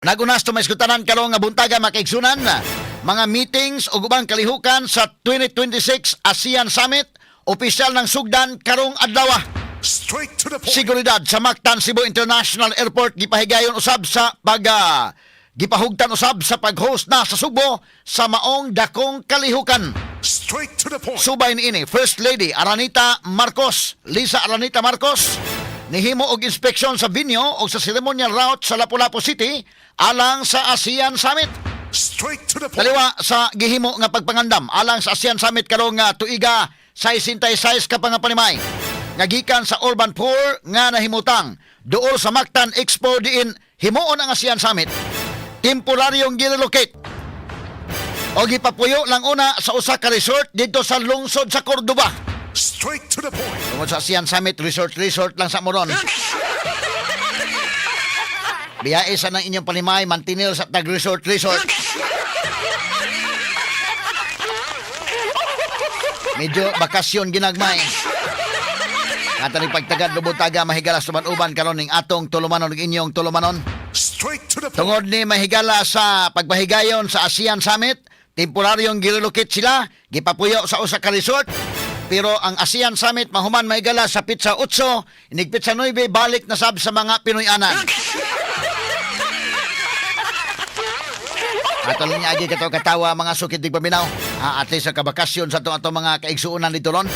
Nagunas to may skutanan karong nga buntaga makaigsunan mga meetings o ubang kalihukan sa 2026 ASEAN Summit opisyal ng sugdan karong adlaw. Straight to the point. Seguridad sa Mactan Cebu International Airport gipahigayon usab sa gipahugtan usab sa pag-host na sa Subo sa maong dakong kalihukan. Straight to the point. Subay niini First Lady Aranita Marcos, Lisa Aranita Marcos, nihimo og inspeksyon sa venue o sa ceremonial route sa Lapu-Lapu City alang sa ASEAN Summit. Straight to the point. Taliwa sa gihimo nga pagpangandam alang sa ASEAN Summit karong nga tuiga 66 ka pangapanimay. Nga gikan sa urban poor nga nahimutang duol sa Mactan Expo diin himuon ang ASEAN Summit. Temporaryong girelocate o gipapuyo lang una sa usa ka resort dito sa lungsod sa Cordoba. Straight to the point. Tungod sa ASEAN Summit, resort lang sa Moron. Biyae sa ng inyong panimay, mantinil sa tag-resort. Medyo bakasyon ginagmay. Nga tanig pagtagad, lubutaga, mahigala sa uban karon ning atong tulumanon, ng inyong tulumanon. Straight to the point. Tungod ni mahigala sa pagbahigayon sa ASEAN Summit, temporaryong girelocate sila, gipapuyo sa usa ka resort. Pero ang ASEAN Summit mahuman mahigala sa Pizza 8, inig Pizza 9 balik na sab sa mga Pinoy-anan. Atol niya agi kato katawa mga sukid dig paminaw. At least sa kabakasyon sa atong mga kaigsuunan dito ron.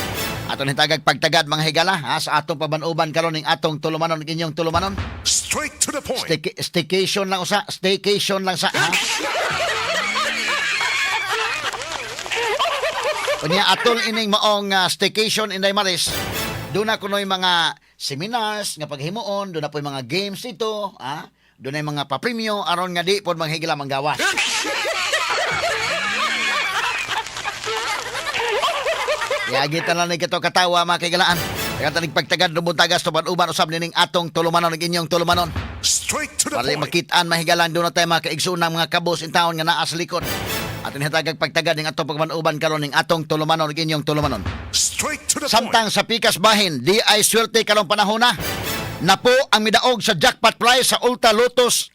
Atong hitagag pagtagad mga higala sa atong pabanuban karon ning atong tulumanon ning inyong tulumanon. Straight to the point. Staycation lang sa Unya atol ining maong staycation Inday Maris. Doon na kunoy mga seminars nga paghimuon, doon na po mga games dito, doon na mga papremyo aron nga di pod manghigala manggawas. Yagi tanan ni kito katawa mga kaigalaan. Kaya tanig pagtagad lubuntagas tupad uban usab nining atong tulumanon ng inyong tulumanon. Straight to the Para point. makitaan mahigalan doon na tayo mga kaigsunan mga kabos in town nga naa sa likod. Aton hitagag pagtagad ning atong pagmanuban karon ning atong tulumanon ng inyong tulumanon. Straight to the point. Samtang sa pikas bahin, di ay swerte karong panahon na. Napo ang midaog sa jackpot prize sa Ultra Lotus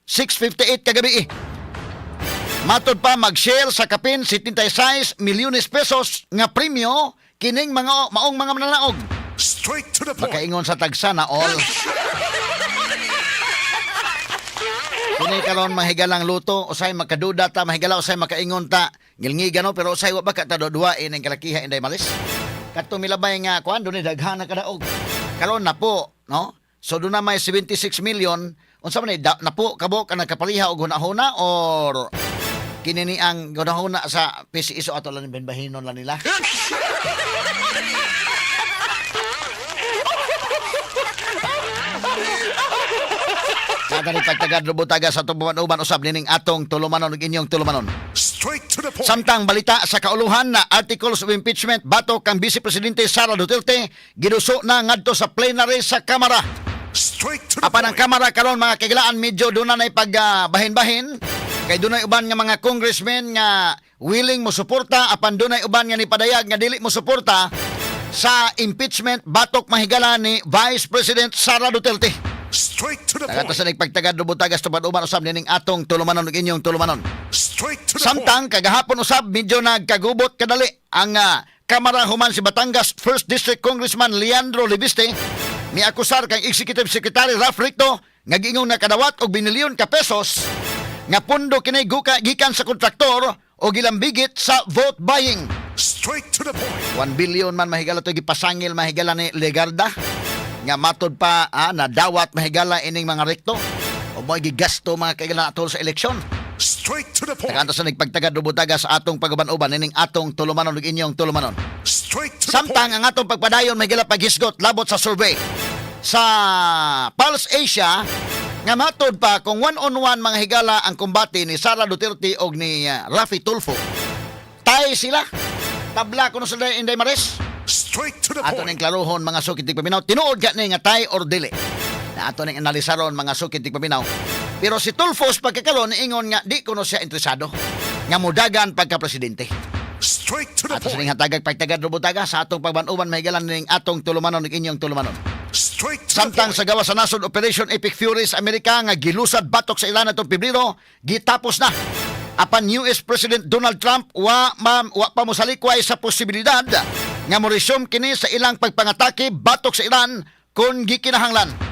658 kagabi. Matod pa mag-share sa kapin 76 milyones pesos nga premyo kining mga maong mga mananaog. Straight to the point. Makaingon sa tagsa na all. Kini karon mahigalang luto, usay makaduda ta, mahigala usay makaingon ta. Ngilngiga no, pero usay wa ba ka ta duduain ang kalakiha Inday Maris. Kadto milabay nga kuan dunay daghan na kadaog. Karon na po, no? So doon na may 76 million. Unsa man na po kabo ka nagkapaliha og hunahuna or kini ni ang hunahuna sa PCSO ato lang benbahinon lang nila. Kadari pagtagad lubutaga sa tubuan-uban usab nining atong tulumanon ug inyong tulumanon. Straight to the point. Samtang balita sa kauluhan na articles of impeachment batok kang Vice Presidente Sara Duterte giduso na ngadto sa plenary sa Kamara. Straight to the Apan ang point. Kamara karon mga kaigalaan medyo doon na pagbahin-bahin kay doon uban nga mga congressmen nga willing mo suporta apan doon uban nga ni padayag nga dili mo suporta sa impeachment batok mahigala ni Vice President Sara Duterte. Straight to the Tagato point. sa nagpagtagad lubutagas tupad uban usab nining atong tulumanon ug inyong tulumanon. Straight to the point. Samtang kagahapon usab medyo nagkagubot kadali ang Kamara human si Batangas 1st District Congressman Leandro Libiste ni akusar kang Executive Secretary Ralph Ricto nga giingong nakadawat og binilyon ka pesos nga pondo kini gikan sa kontraktor o gilambigit sa vote buying. Straight to the point. 1 billion man mahigala to gipasangil mahigala ni Legarda nga matod pa nadawat mahigala ining mga rekto o mo gigasto mga kaigalan atol sa eleksyon. Straight to the point. Taganto sa nagpagtagad lubutaga sa atong pagaban-uban ining atong tulumanon ug inyong tulumanon. Straight to the Samtang point. ang atong pagpadayon mahigala paghisgot labot sa survey sa Pulse Asia nga matod pa kung one-on-one mga higala ang kumbate ni Sara Duterte og ni Raffy Tulfo. Tay sila. Tabla kuno sa Inday Maris. Straight to the Ato point. ning klarohon mga sukid tig paminaw tinuod ka ni nga tay or dili. Na ato ning analisaron mga sukid tig paminaw. Pero si Tulfo sa pagkakaroon ingon nga di kuno siya interesado nga mudagan pagka presidente. Straight to the Ato sa point. ning hatagag pagtagad lubutaga sa atong pagbanuban mahigalan ning atong tulumanon ug inyong tulumanon. Straight to the Samtang point. sa gawa sa nasod Operation Epic Fury sa Amerika nga gilusad batok sa ilan atong Pebrero, gitapos na. Apan US President Donald Trump wa pa mosalikway sa posibilidad nga mo resume kini sa ilang pagpangatake batok sa Iran kung gikinahanglan.